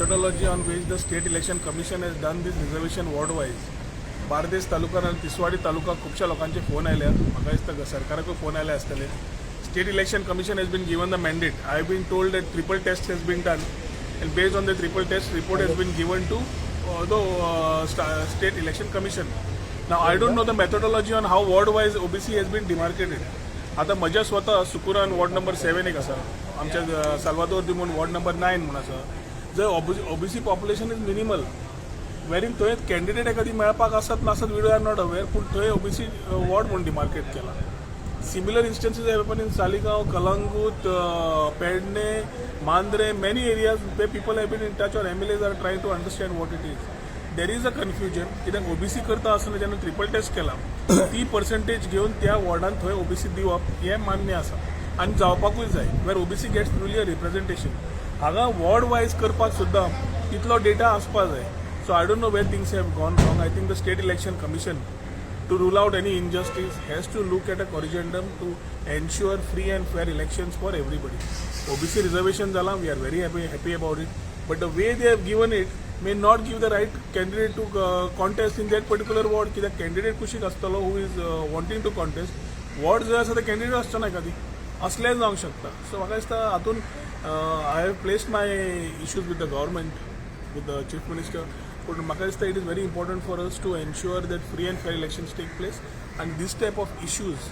methodology on which the State Election Commission has done this reservation ward-wise. Bardez तालुका आणि तिसवाडी तालुका खुबशा लोकांचे phone आयल्या म्हाका दिसता सरकाराकूय फोन आयले आसतले. State Election Commission has been given the mandate. I have been told that triple test has been done, and based on the triple test report has been given to the State Election Commission. Now I don't know the methodology on how ward-wise OBC has been demarcated. आता म्हज्या स्वता सुकुरान ward number 7 एक आसा, आमच्या Salvador दिमून ward number 9 म्हणून आसा, जंय OBC population is minimal, वेरीन थंय कॅन्डिडेट एखादी मेळपाक आसत नासत वीड आर नॉट अवेअर, पूण थंय ओबीसी वॉर्ड म्हणून डिमार्केट केला. Similar instances have happened in Saligaon, Kalangut, Pedne, Mandre, many areas where people have been in touch or MLAs are trying to understand what it is. There is a confusion. कित्याक OBC करता आसतना जेन्ना triple taste केला ती percentage घेवन त्या वॉर्डान थंय OBC दिवप हें मान्य आसा आनी जावपाकूय जाय, where OBC gets truly a representation. हांगा वॉर्ड वायज करपाक सुद्दां तितलो डेटा आसपा जाय. So I don't know where things have gone wrong. I think the state election commission, to rule out any injustice, has to look at a corrigendum to ensure free and fair elections for everybody. OBC reservation zala, we are very happy about it, but the way they have given it may not give the right candidate to contest in that particular ward. की the candidate कुशीक आसतलो who is wanting to contest, ward जो आसा the candidate आसचो ना एखादी असलें जावंक शकता. सो म्हाका दिसता हातून I have placed my issues with the government, with the chief minister. But म्हाका दिसता it is very important for us to ensure that free and fair elections take place, and this type of issues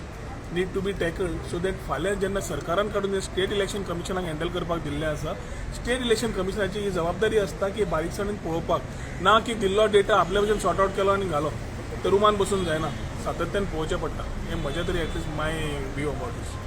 need to be tackled so that फाल्यां जेन्ना सरकारान काडून state election कमिशनाक handle करपाक दिल्लें आसा, state election कमिशनाची ही जबाबदारी आसता की बारीकसाणेन पळोवपाक, ना की दिल्लो डेटा आपल्या भशेन सॉर्ट आउट केलो आनी घालो, तर रुमान बसून जायना, सातत्यान पळोवचें पडटा. हें म्हजें तरी at least my view about these.